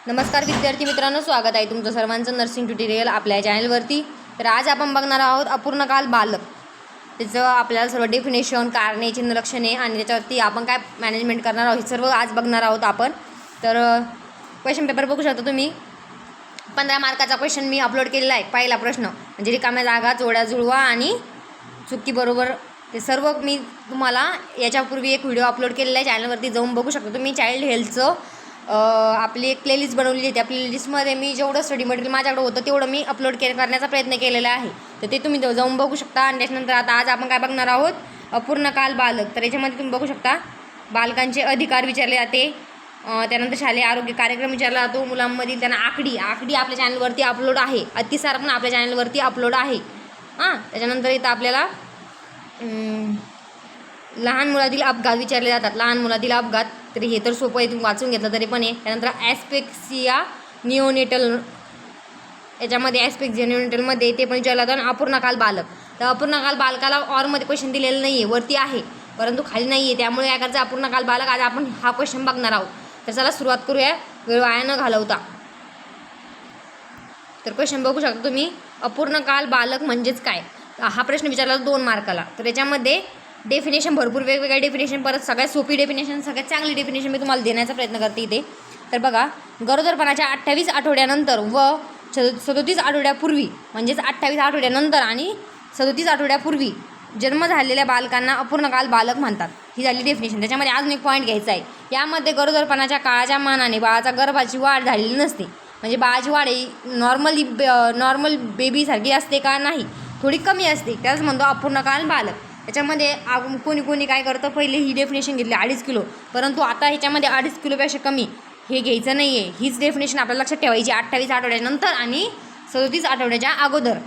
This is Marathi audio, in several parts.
नमस्कार विद्यार्थी मित्रांनो, स्वागत आहे तुमचं सर्वांचं नर्सिंग ट्युटोरियल आपल्या चॅनलवरती। तर आज आपण बघणार आहोत अपूर्णकाल बालक, त्याचं आपल्याला सर्व डेफिनेशन, कारणे, चिन्ह, लक्षणे आणि त्याच्यावरती आपण काय मॅनेजमेंट करणार आहोत हे सर्व आज बघणार आहोत आपण। तर क्वेश्चन पेपर बघू शकता तुम्ही, 15 मार्काचा क्वेश्चन मी अपलोड केलेला आहे। पहिला प्रश्न म्हणजे रिकाम्या जागा जोड्या जुळवा आणि चुकी बरोबर, ते सर्व मी तुम्हाला याच्यापूर्वी एक व्हिडिओ अपलोड केलेला आहे, चॅनलवरती जाऊन बघू शकता तुम्ही। चाइल्ड हेल्थचं आपली एक प्लेलिस्ट बनवलेली आहे, त्या प्लेलिस्टमध्ये मी जेवढं स्टडी मटेरियल माझ्याकडे होतं तेवढं मी अपलोड करण्याचा प्रयत्न केलेला आहे, तर ते तुम्ही जाऊन बघू शकता। आणि त्याच्यानंतर आता आज आपण काय बघणार आहोत, अपूर्णकाल बालक। तर याच्यामध्ये तुम्ही बघू शकता बालकांचे अधिकार विचारले जाते, त्यानंतर शालेय आरोग्य कार्यक्रम विचारला जातो, मुलांमधील त्यांना आकडी आपल्या चॅनलवरती अपलोड आहे, अतिसार पण आपल्या चॅनलवरती अपलोड आहे। त्याच्यानंतर इथं आपल्याला लहान मुलातील अपघात विचारले जातात, लहान मुलातील अपघात, तरी हे तर सोपं आहे, तुम्ही वाचून घेतलं तरी पण आहे। त्यानंतर ॲस्पेक्सिया निओनेटल, याच्यामध्ये ॲस्पेक्सिया निओनेटलमध्ये ते पण विचारलं जातं। अपूर्णकाल बालक, तर अपूर्णकाल बालकाला ऑरमध्ये क्वेश्चन दिलेलं नाही आहे, वरती आहे परंतु खाली नाही आहे, त्यामुळे काय करायचं, अपूर्णकाल बालक आज आपण हा क्वेश्चन बघणार आहोत। तर चला सुरुवात करूया वेळ वाया न घालवता। तर क्वेश्चन बघू शकता तुम्ही, अपूर्णकाल बालक म्हणजेच काय, हा प्रश्न विचारला 2 मार्काला। तर याच्यामध्ये डेफिनेशन भरपूर वेगवेगळ्या डेफिनेशन, परत सगळ्यात सोपी डेफिनेशन, सगळ्यात चांगली डेफिनेशन मी तुम्हाला देण्याचा प्रयत्न करते इथे। तर बघा, गरोदरपणाच्या 28 आठवड्यानंतर व 37 आठवड्यापूर्वी, म्हणजेच 28 आठवड्यानंतर आणि 37 आठवड्यापूर्वी जन्म झालेल्या बालकांना अपूर्णकाल बालक म्हणतात, ही झाली डेफिनेशन। त्याच्यामध्ये अजून एक पॉईंट घ्यायचा आहे, यामध्ये गरोदरपणाच्या काळाच्या मानाने बाळाचा गर्भाची वाढ झालेली नसते, म्हणजे बाळाची वाढ ही नॉर्मल बेबीसारखी असते का, नाही, थोडी कमी असते, त्याच म्हणतो अपूर्णकाल बालक। त्याच्यामध्ये कोणी काय करतं, पहिले ही डेफिनेशन घेतली 2.5 किलो, परंतु आता ह्याच्यामध्ये 2.5 किलोपेक्षा कमी हे घ्यायचं नाही आहे, हीच डेफिनेशन आपल्याला लक्षात ठेवायची। 28 आठवड्यानंतर आणि 37 आठवड्याच्या अगोदर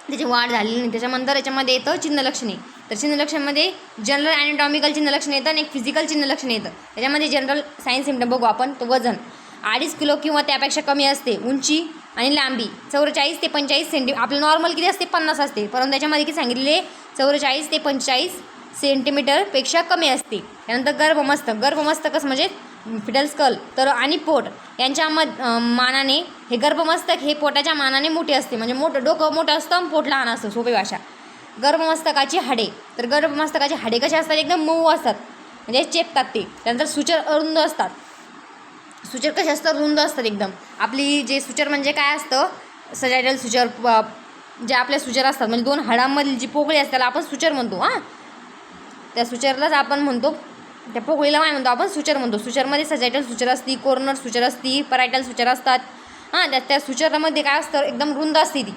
त्याची वाढ झालेली नाही। त्याच्यानंतर याच्यामध्ये येतं चिन्ह लक्षणे, तर चिन्ह लक्षणामध्ये जनरल ॲनाटॉमिकल चिन्ह लक्षण येतं आणि एक फिजिकल चिन्ह लक्षण येतं। त्याच्यामध्ये जनरल सायन्स सिम्पटम बघू आपण, तो वजन 2.5 किलो किंवा त्यापेक्षा कमी असते, उंची आणि लांबी 44 ते 45 सेंटीमीटर, आपलं नॉर्मल किती असते 50 असते, परंतु त्याच्यामध्ये किती सांगितलेले 44 ते 45 सेंटीमीटरपेक्षा कमी असते। त्यानंतर गर्भमस्तक म्हणजे फिटल स्कल, तर आणि पोट यांच्या मानाने हे गर्भमस्तक हे पोटाच्या मानाने मोठे असते, म्हणजे डोकं मोठं असतं आणि पोट लहान असतं, सोपी भाषा। गर्भमस्तकाची हाडे, तर गर्भमस्तकाची हाडे कशी असतात, एकदम मऊ असतात, म्हणजे चेपतात ते। त्यानंतर सुचर अरुंद असतात, सुचर कसे असतात, रुंद असतात एकदम। आपली जे सुचर म्हणजे काय असतं, सजायटल सुचर, जे आपल्या सुचर असतात, म्हणजे 2 हाडांमधील जी पोकळी असते त्याला आपण सुचर म्हणतो। त्या सुचरलाच आपण म्हणतो, त्या पोकळीला काय म्हणतो आपण, सुचर म्हणतो। सुचरमध्ये सजायटल सुचर असती, कॉर्नर सुचर असती, परायटल सुचर असतात। त्या सुचरमध्ये काय असतं, एकदम रुंद असते ती,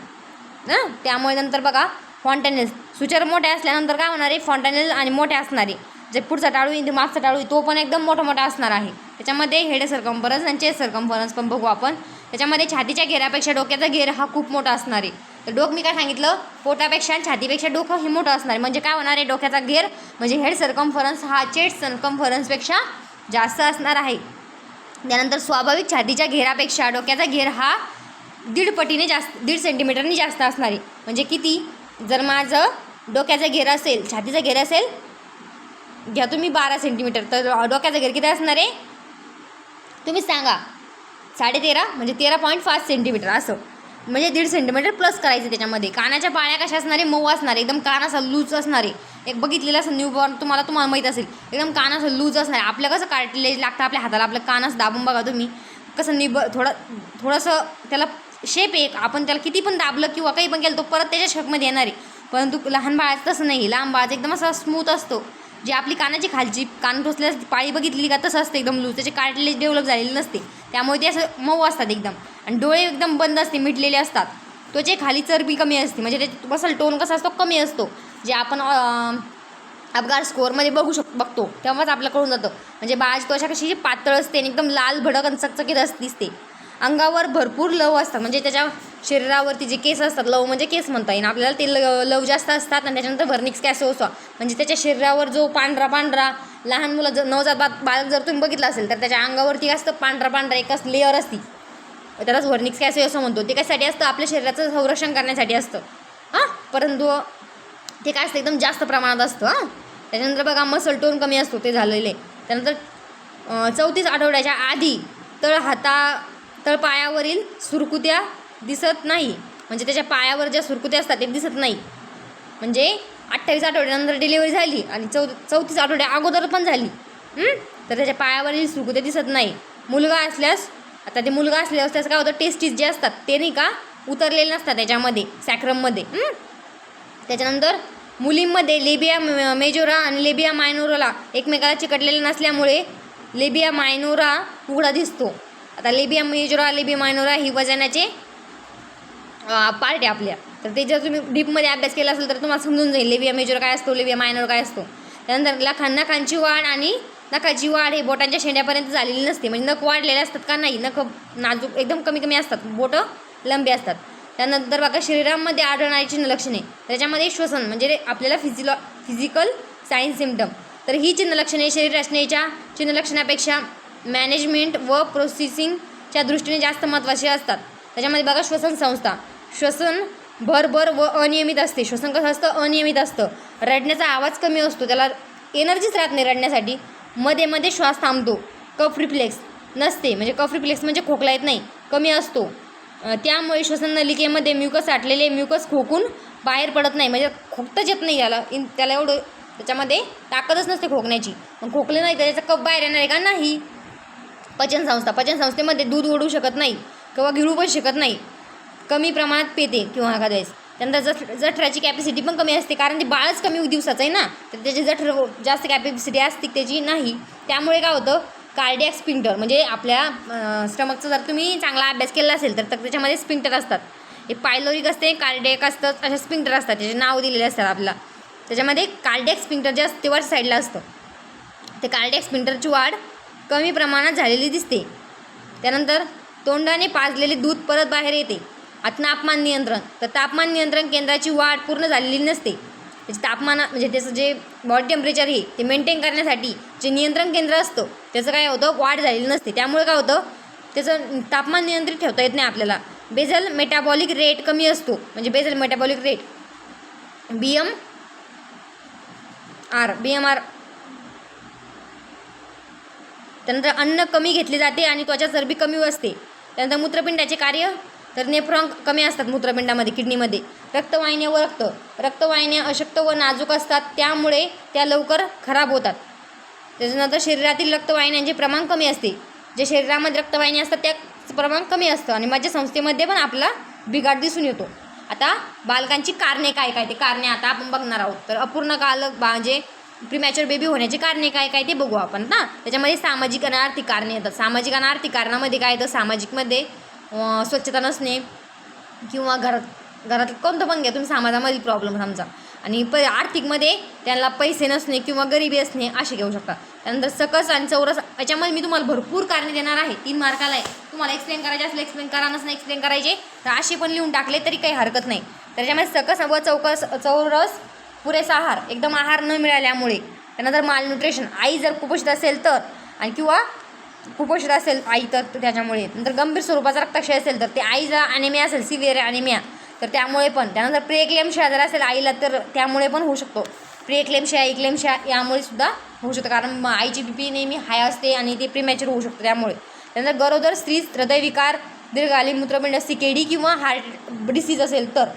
त्यामुळे नंतर बघा फॉन्टॅनेल्स, सुचर मोठे असल्यानंतर काय होणार आहे, फॉन्टॅनेल आणि मोठे असणारे, जे पुढचा टाळू आहे मागचा टाळू तो पण एकदम मोठा असणार आहे। त्याच्यामध्ये हेड सर्कम्फरन्स आणि चेस्ट सर्कम्फरन्स पण बघू आपण। त्याच्यामध्ये छातीच्या घेरापेक्षा डोक्याचा घेर हा खूप मोठा असणार आहे, तर डोक मी काय सांगितलं, पोटापेक्षा आणि छातीपेक्षा डोकं हे मोठं असणार आहे, म्हणजे काय होणार आहे, डोक्याचा घेर म्हणजे हेड सर्कम्फरन्स हा चेस्ट सर्कम्फरन्सपेक्षा जास्त असणार आहे। त्यानंतर स्वाभाविक छातीच्या घेरापेक्षा डोक्याचा घेर हा 1.5 सेंटीमीटरनी जास्त असणार आहे, म्हणजे किती, जर माझं डोक्याचा घेर असेल, छातीचा घेर असेल, घ्या तुम्ही 12 सेंटीमीटर, तर डोक्याचा घेर किती असणार आहे तुम्ही सांगा, 13.5 म्हणजे 13.5 सेंटीमीटर असं, म्हणजे 1.5 सेंटीमीटर प्लस करायचं। त्याच्यामध्ये कानाच्या पाळ्या कशा असणारे, मऊ असणारे, एकदम कान असं लूज असणारे, एक बघितलेलं असं न्यूबॉर्न तुम्हाला माहीत असेल, एकदम कान असं लूज असणार। आपलं कसं कार्टिलेज लागतं आपल्या हाताला, आपलं कान असं दाबून बघा तुम्ही, कसं थोडंसं त्याला शेप आहे, आपण त्याला किती पण दाबलं किंवा काही पण केलं तो परत त्याच्या शेपमध्ये येणार आहे, परंतु लहान बाळाचं तसं नाही, लहान बाळाचं एकदम असं स्मूथ असतो, जी आपली कानाची खालची कान टोचल्यास पाळी बघितली का तसं असतं, एकदम लूज, त्याचे कार्टिलेज डेव्हलप झालेले नसते, त्यामुळे ते असं मऊ असतात एकदम, आणि डोळे एकदम बंद असते, मिटलेले असतात, त्वचे खाली चरबी कमी असते, म्हणजे ते मसल टोन कसा असतो, कमी असतो, जे आपण अपघात स्कोअरमध्ये बघतो तेव्हाच आपल्याला कळून जातं, म्हणजे बाळाची त्वचा कशी पातळ असते आणि एकदम लाल भडक आणि चकचकीत दिसते। अंगावर भरपूर लव असतात, म्हणजे त्याच्या शरीरावरती जे केस असतात, लव म्हणजे केस म्हणता येईल आपल्याला, ते लव जास्त असतात। आणि त्याच्यानंतर व्हर्निक्स कॅसेओसा, म्हणजे त्याच्या शरीरावर जो पांढरा लहान मुलं नवजात बालक जर तुम्ही बघितलं असेल तर त्याच्या अंगावरती असतं पांढरा एकच लेअर असती, त्यालाच व्हर्निक्स कॅसेओसा म्हणतो। ते कशासाठी असतं, आपल्या शरीराचं संरक्षण करण्यासाठी असतं, परंतु ते काय असतं, एकदम जास्त प्रमाणात असतं। त्याच्यानंतर बघा मसल टोन कमी असतो, ते झालेले। त्यानंतर 34 आठवड्याच्या आधी तळपायावरील सुरकुत्या दिसत नाही, म्हणजे त्याच्या पायावर ज्या सुरकुत्या असतात ते दिसत नाही. म्हणजे 28 आठवड्यानंतर डिलिव्हरी झाली आणि 34 आठवड्या अगोदर पण झाली तर त्याच्या पायावरील सुरकुत्या दिसत नाही. मुलगा असल्यास, आता ते मुलगा असल्यास त्याचं काय होतं, टेस्टीज जे असतात ते नाही का उतरलेले नसतात त्याच्यामध्ये, सॅक्रममध्ये. त्याच्यानंतर मुलींमध्ये लेबिया मेजोरा आणि लेबिया मायनोराला एकमेकाला चिकटलेले नसल्यामुळे लेबिया मायनोरा उघडा दिसतो. आता लेबिया मेजोरा, लेबिया मायनोरा ही वजनाचे पार्ट आहे आपल्या, तर ते जर तुम्ही डीपमध्ये अभ्यास केला असेल तर तुम्हाला समजून जाईल लेबिया मेजोरा काय असतो, लेबिया मायनोरा काय असतो. त्यानंतर नखांची वाढ आणि नखाची वाढ हे बोटांच्या शेंड्यापर्यंत झालेली नसते, म्हणजे नख वाढलेले असतात का नाही, नख नाजूक एकदम कमी कमी असतात, बोटं लंबे असतात. त्यानंतर बघा शरीरामध्ये आढळणारी चिन्हलक्षणे, त्याच्यामध्ये श्वसन म्हणजे आपल्याला फिजिकल साईन सिम्टम, तर ही चिन्हलक्षणे शरीर रचनेच्या चिन्हलक्षणापेक्षा मॅनेजमेंट व प्रोसेसिंगच्या दृष्टीने जास्त महत्त्वाची असतात. त्याच्यामध्ये बघा श्वसन संस्था, श्वसन भरभर व अनियमित असते. श्वसन कसं असतं, अनियमित असतं. रडण्याचा आवाज कमी असतो, त्याला एनर्जीच राहत नाही रडण्यासाठी. मध्ये मध्ये श्वास थांबतो. कफ रिफ्लेक्स नसते, म्हणजे कफ रिफ्लेक्स म्हणजे खोकला येत नाही, कमी असतो. त्यामुळे श्वसन नलिकेमध्ये म्युकस साठलेले म्युकस खोकून बाहेर पडत नाही, म्हणजे खोकताच येत नाही त्याला एवढं त्याच्यामध्ये ताकदच नसते खोकण्याची. मग खोकले नाही तर त्याचा कफ बाहेर येणार आहे का, नाही. पचनसंस्था, पचनसंस्थेमध्ये दूध ओढू शकत नाही किंवा गिळू पण शकत नाही, कमी प्रमाणात पेते किंवा एखाद्या वेळेस. त्यानंतर जठराची कॅपॅसिटी पण कमी असते, कारण ते बाळच कमी दिवसाचं आहे ना, तर त्याची जठर जास्त कॅपॅसिटी असते त्याची नाही. त्यामुळे काय होतं, कार्डियक स्पिंक्टर, म्हणजे आपल्या स्टमकचा जर तुम्ही चांगला अभ्यास केला असेल तर त्याच्यामध्ये स्पिंक्टर असतात. हे पायलोरिक असते, कार्डियक असतं, अशा स्पिंक्टर असतात, त्याचे नाव दिलेले असतात आपल्याला. त्याच्यामध्ये कार्डियक स्पिंक्टर जे असते ते वर साईडला असतं. ते कार्डियक स्पिंक्टरची वाढ कमी प्रमाणात झालेली दिसते. त्यानंतर तोंडाने पाजलेले दूध परत बाहेर येते. आता तापमान नियंत्रण, तर तापमान नियंत्रण केंद्राची वाढ पूर्ण झालेली नसते. त्याचे तापमान म्हणजे त्याचं जे बॉडी टेम्परेचर आहे ते मेंटेन करण्यासाठी जे नियंत्रण केंद्र असतं त्याचं काय होतं, वाढ झालेली नसते. त्यामुळे काय होतं, त्याचं तापमान नियंत्रित ठेवता येत नाही आपल्याला. बेझल मेटाबॉलिक रेट कमी असतो, म्हणजे बेझल मेटाबॉलिक रेट BMR. त्यानंतर अन्न कमी घेतले जाते आणि त्वचा चरबी कमी असते. त्यानंतर मूत्रपिंडाचे कार्य, तर नेफ्रॉन कमी असतात मूत्रपिंडामध्ये, किडनीमध्ये. रक्तवाहिन्या रक्तवाहिन्या अशक्त व नाजूक असतात, त्यामुळे त्या लवकर खराब होतात. त्याच्यानंतर शरीरातील रक्तवाहिन्यांचे प्रमाण कमी असते, जे शरीरामध्ये रक्तवाहिन्या असतात त्याचं प्रमाण कमी असतं आणि मज्जासंस्थेमध्ये पण आपला बिघाड दिसून येतो. आता बालकांची कारणे काय काय, ते कारणे आता आपण बघणार आहोत. तर अपूर्ण काल म्हणजे प्रीमॅच्युअर बेबी होण्याची कारणे काय काय ते बघू आपण ना. त्याच्यामध्ये सामाजिक आणि आर्थिक कारणे येतात. सामाजिक आणि आर्थिक कारणामध्ये काय येतं, सामाजिकमध्ये स्वच्छता नसणे किंवा घरात कोणतं पण घ्या तुम्ही, समाजामध्ये प्रॉब्लेम समजा. आणि आर्थिकमध्ये त्यांना पैसे नसणे किंवा गरिबी असणे असे घेऊ शकता. त्यानंतर सकस आणि चौरस, याच्यामध्ये मी तुम्हाला भरपूर कारणे देणार आहे. 3 मार्काला आहे. तुम्हाला एक्सप्लेन करायचे असले एक्सप्लेन करा, नसणे एक्सप्लेन करायचे तर असे पण लिहून टाकले तरी काही हरकत नाही. त्याच्यामध्ये सकस व चौरस, पुरेसा आहार, एकदम आहार न मिळाल्यामुळे. त्यानंतर मालन्यूट्रिशन, आई जर कुपोषित असेल तर, आणि किंवा कुपोषित असेल आई तर त्याच्यामुळे. नंतर गंभीर स्वरूपाचा रक्तक्षय असेल तर, ते आईला ॲनेमिया असेल, सिव्हिअर ॲनेमिया, तर त्यामुळे पण. त्यानंतर प्रीएक्लेम्शिया जर असेल आईला तर त्यामुळे पण होऊ शकतो. प्रीएक्लेम्शिया, इक्लेम्शिया यामुळे सुद्धा होऊ शकतं, कारण आईची BP नेहमी हाय असते आणि ते प्रीमॅच्युअर होऊ शकतं त्यामुळे. त्यानंतर गरोदर स्त्री हृदयविकार, दीर्घकालीन मूत्रपिंड CKD किंवा हार्ट डिसीज असेल तर.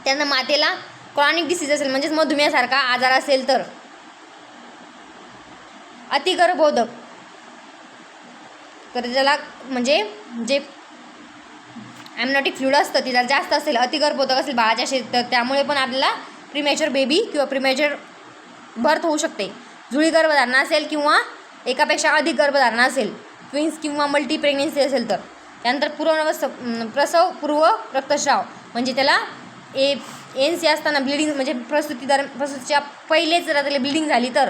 त्यानंतर मातेला क्रॉनिक डिसीज असेल, म्हणजेच मधुमेहासारखा आजार असेल तर. अतिगर्भोदक, तर त्याला म्हणजे जे ॲमनॉटिक फ्लुइड असतं ते जर जास्त असेल, अतिगर्भोदक असेल बाळाच्या शरीरात, तर त्यामुळे पण आपल्याला प्रीमॅच्युअर बेबी किंवा प्रीमॅच्युअर बर्थ होऊ शकते. जुळी गर्भधारणा असेल किंवा एकापेक्षा अधिक गर्भधारणा असेल, ट्विन्स किंवा मल्टी प्रेग्नेन्सी असेल तर. त्यानंतर प्रसवपूर्व रक्तस्राव, म्हणजे त्याला ANC असताना ब्लिडिंग, म्हणजे प्रसूतीच्या पहिलेच जर त्याला ब्लिडिंग झाली तर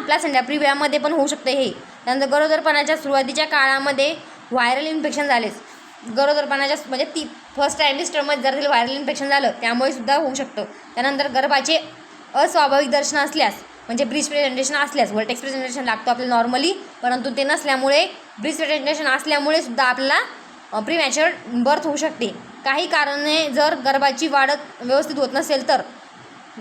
प्लासेंटा प्रिव्हियामध्ये पण होऊ शकते हे. त्यानंतर गरोदरपणाच्या सुरुवातीच्या काळामध्ये व्हायरल इन्फेक्शन झालेच, गरोदरपणाच्या म्हणजे फर्स्ट ट्रायमिस्टरमध्ये जर त्याला व्हायरल इन्फेक्शन झालं त्यामुळे सुद्धा होऊ शकतं. त्यानंतर गर्भाचे अस्वाभाविक दर्शन असल्यास, म्हणजे ब्रीच प्रेझेंटेशन असल्यास, वर्टेक्स प्रेझेंटेशन लागतो आपल्याला नॉर्मली, परंतु ते नसल्यामुळे ब्रीच प्रेझेंटेशन असल्यामुळे सुद्धा आपल्याला प्रीमॅच्युअर बर्थ होऊ शकते. काही कारणे जर गर्भाची वाढ व्यवस्थित होत नसेल तर,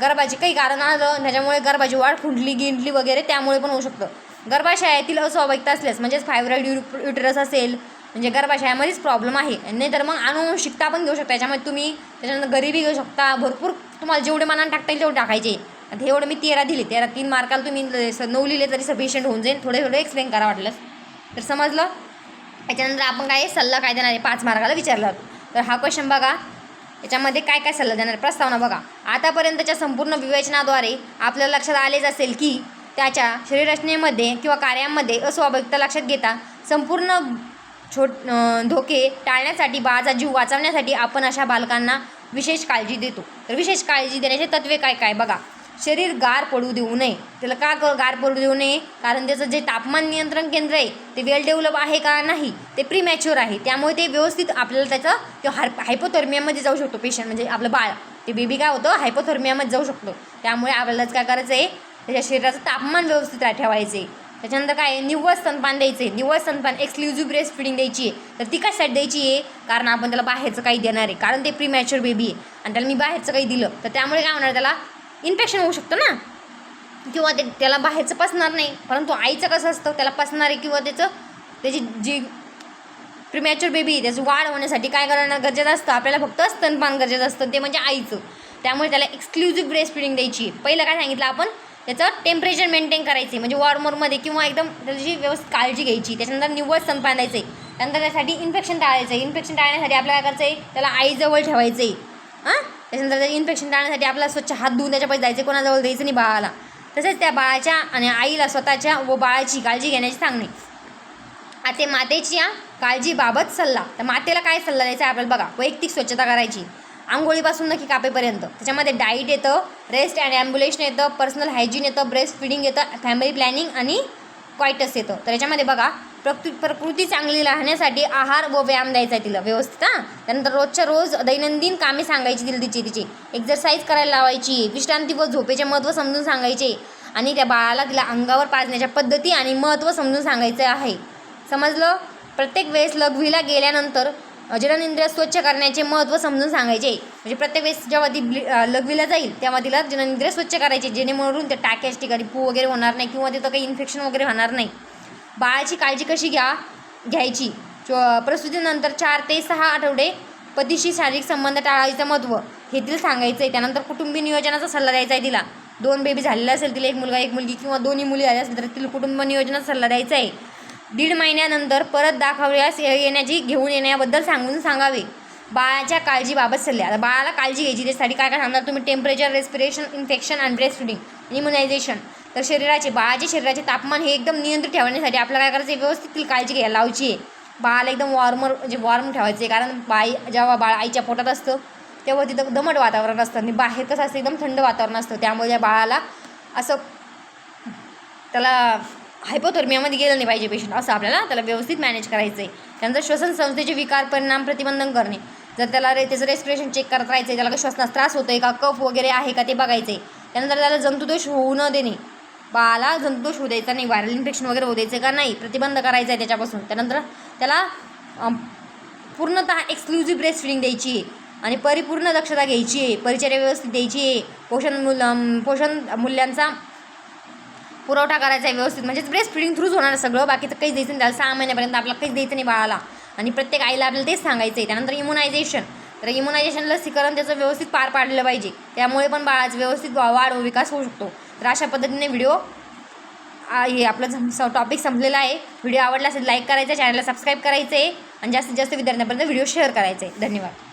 गर्भाची काही कारण आलं त्याच्यामुळे गर्भाची वाढ खुंटली गिंटली वगैरे त्यामुळे पण होऊ शकतं. गर्भाशयातील अस्वाभाविकता असल्यास म्हणजेच फायब्रॉइड युटेरस असेल म्हणजे गर्भाशयामध्येच प्रॉब्लेम आहे, नाही तर मग आनुवंशिकता पण घेऊ शकता याच्यामध्ये तुम्ही. त्याच्यानंतर गरिबी घेऊ शकता, भरपूर तुम्हाला जेवढे मनाने टाकता येईल तेवढे टाकायचे. आता हे एवढं मी 13 दिले, 3 मार्काला तुम्ही 9 लिहिले तरी सफिशियंट होऊन जाईल. थोडे एक्सप्लेन करा वाटलं तर. समजलं. त्याच्यानंतर आपण काय सल्ला काय देणार आहे 5 मार्काला विचारला होता. तर हा क्वेश्चन बघा, याच्यामध्ये काय काय सल्ला देणार आहे. प्रस्तावना बघा. आतापर्यंतच्या संपूर्ण विवेचनाद्वारे आपल्याला लक्षात आलेच असेल की त्याच्या शरीररचनेमध्ये किंवा कार्यामध्ये अस्वाभाविकता लक्षात घेता संपूर्ण धोके टाळण्यासाठी बाळाचा जीव वाचवण्यासाठी आपण अशा बालकांना विशेष काळजी देतो. तर विशेष काळजी देण्याचे तत्त्वे काय काय बघा. शरीर गार पडू देऊ नये. त्याला का गार पडू देऊ नये, कारण त्याचं जे तापमान नियंत्रण केंद्र आहे ते वेल डेव्हलप आहे का नाही, ते प्रीमॅच्युअर आहे. त्यामुळे ते व्यवस्थित आपल्याला त्याचं हायपोथर्मियामध्ये जाऊ शकतो पेशंट, म्हणजे आपलं बाळ ते बेबी काय होतं हायपोथर्मियामध्ये जाऊ शकतो. त्यामुळे आपल्यालाच काय करायचं आहे, त्याच्या शरीराचं तापमान व्यवस्थित ठेवायचं आहे. त्याच्यानंतर काय निव्वळ स्तनपान द्यायचं आहे. निव्वळ स्तनपान एक्सक्लुझिव्ह ब्रेस्ट फिडिंग द्यायची आहे. तर ती कशासाठी द्यायची आहे, कारण आपण त्याला बाहेरचं काही देणार आहे, कारण ते प्रीमॅच्युअर बेबी आहे आणि त्याला मी बाहेरचं काही दिलं तर त्यामुळे काय होणार, त्याला इन्फेक्शन होऊ शकतं ना, किंवा त्याला बाहेरचं पसणार नाही. परंतु आईचं कसं असतं, त्याला पसणार आहे किंवा त्याची जी प्रीमॅच्युअर बेबी आहे त्याची वाढ होण्यासाठी काय करणं गरजेचं असतं, आपल्याला फक्त स्तनपान गरजेचं असतं, ते म्हणजे आईचं. त्यामुळे त्याला एक्सक्लुझिव्ह ब्रेस्ट फिडिंग द्यायची आहे. पहिलं काय सांगितलं आपण, त्याचं टेम्परेचर मेंटेन करायचे म्हणजे वॉर्मरमध्ये किंवा एकदम त्याची व्यवस्थित काळजी घ्यायची. त्याच्यानंतर निव्वळ स्तनपान द्यायचं आहे. त्यानंतर त्यासाठी इन्फेक्शन टाळायचं आहे. इन्फेक्शन टाळण्यासाठी आपल्याला काय करायचं आहे, त्याला आईजवळ ठेवायचं आहे. त्याच्यानंतर त्याचं इन्फेक्शन टाळण्यासाठी आपल्याला स्वच्छ हात धुवून त्याच्यापाशी जायचं, कोणाजवळ द्यायचं नाही बाळाला. तसेच त्या बाळाच्या आणि आईला स्वतःच्या व बाळाची काळजी घेण्याची सांगणे. आता मातेच्या काळजीबाबत सल्ला. तर मातेला काय सल्ला द्यायचा आहे आपल्याला बघा. वैयक्तिक स्वच्छता करायची, आंघोळीपासून नक्की कापेपर्यंत. त्याच्यामध्ये डाईट येतं, रेस्ट अँड ॲम्ब्युलेशन येतं, पर्सनल हायजीन येतं, ब्रेस्ट फिडिंग येतं, फॅमिली प्लॅनिंग आणि क्वायटस येतं. तर याच्यामध्ये बघा प्रकृती चांगली राहण्यासाठी आहार व व्यायाम द्यायचा आहे तिला व्यवस्थित. त्यानंतर रोजच्या रोज दैनंदिन कामे सांगायची तिची एक्झरसाईज करायला लावायची, विश्रांती व झोपेचे महत्त्व समजून सांगायचे आणि त्या बाळाला तिला अंगावर पाजण्याच्या पद्धती आणि महत्त्व समजून सांगायचं आहे. समजलं. प्रत्येक वेळेस लघवीला गेल्यानंतर जननेंद्रिय स्वच्छ करण्याचे महत्त्व समजून सांगायचे. म्हणजे प्रत्येक वेळेस जेव्हा ती लघवीला जाईल तेव्हा तिला जननेंद्रिय स्वच्छ करायचे, जेणेकरून त्या टाक्याच्या ठिकाणी पू वगैरे होणार नाही किंवा तिथं काही इन्फेक्शन वगैरे होणार नाही. बाळाची काळजी कशी घ्यायची. प्रसूतीनंतर 4 ते 6 आठवडे पतीशी शारीरिक संबंध टाळायचं महत्त्व हे तिला सांगायचं आहे. त्यानंतर कुटुंबीय नियोजनाचा सल्ला द्यायचा आहे तिला. 2 बेबी झालेला असेल तिला, 1 मुलगा 1 मुलगी किंवा दोन्ही मुली झाल्या असेल तर तिला कुटुंब नियोजनाचा सल्ला द्यायचा आहे. 1.5 महिन्यानंतर परत दाखवल्यास घेऊन येण्याबद्दल सांगावे. बाळाच्या काळजीबाबत सल्ले. आता बाळाला काळजी घ्यायची त्यासाठी काय काय सांगणार तुम्ही. टेम्परेचर, रेस्पिरेशन, इन्फेक्शन आणि ब्रेस्ट फिडिंग, इम्युनायझेशन. तर बाळाचे शरीराचे तापमान हे एकदम नियंत्रित ठेवण्यासाठी आपल्याला काय करायचं आहे, व्यवस्थित तिला काळजी घ्यायला लावायची आहे. बाळाला एकदम वॉर्म ठेवायचं आहे, कारण जेव्हा बाळ आईच्या पोटात असतं तेव्हा तिथं दमट वातावरण असतं आणि बाहेर कसं असतं एकदम थंड वातावरण असतं. त्यामुळे त्या बाळाला असं त्याला हायपोथर्मियामध्ये गेलं नाही पाहिजे पेशंट, असं आपल्याला त्याला व्यवस्थित मॅनेज करायचं आहे. त्यानंतर श्वसन संस्थेचे विकार परिणाम प्रतिबंधन करणे. जर त्याला त्याचं रेस्पिरेशन चेक करत राहायचं आहे, त्याला काही श्वसनास त्रास होतो आहे का, कफ वगैरे आहे का ते बघायचं आहे. त्यानंतर त्याला जंतुदोष होऊ न देणे. बाळाला जंतुदोष होऊ द्यायचा नाही, व्हायरल इन्फेक्शन वगैरे होऊ द्यायचं का नाही, प्रतिबंध करायचा आहे त्याच्यापासून. त्यानंतर त्याला पूर्णतः एक्सक्लुझिव्ह ब्रेस्ट फिडिंग द्यायची आहे आणि परिपूर्ण दक्षता घ्यायची आहे, परिचर्या व्यवस्थित द्यायची आहे, पोषण मूल्यांचा पुरवठा करायचा आहे व्यवस्थित. म्हणजेच ब्रेस्ट फिडिंग थ्रूच होणार सगळं, बाकीचं काहीच द्यायचं नाही त्याला. 6 महिन्यापर्यंत आपल्याला काहीच द्यायचं नाही बाळाला आणि प्रत्येक आईला आपल्याला तेच सांगायचं आहे. त्यानंतर इम्युनायझेशन. तर इम्युनायझेशन लसीकरण त्याचं व्यवस्थित पार पाडलं पाहिजे, त्यामुळे पण बाळाचं व्यवस्थित वाढ व विकास होऊ शकतो. तर अशा पद्धतीने हे आपलं टॉपिक संपलेला आहे. व्हिडिओ आवडला असेल लाईक करायचा, चॅनलला सबस्क्राईब करायचं आहे आणि जास्तीत जास्त विद्यार्थ्यांपर्यंत व्हिडिओ शेअर करायचा आहे. धन्यवाद.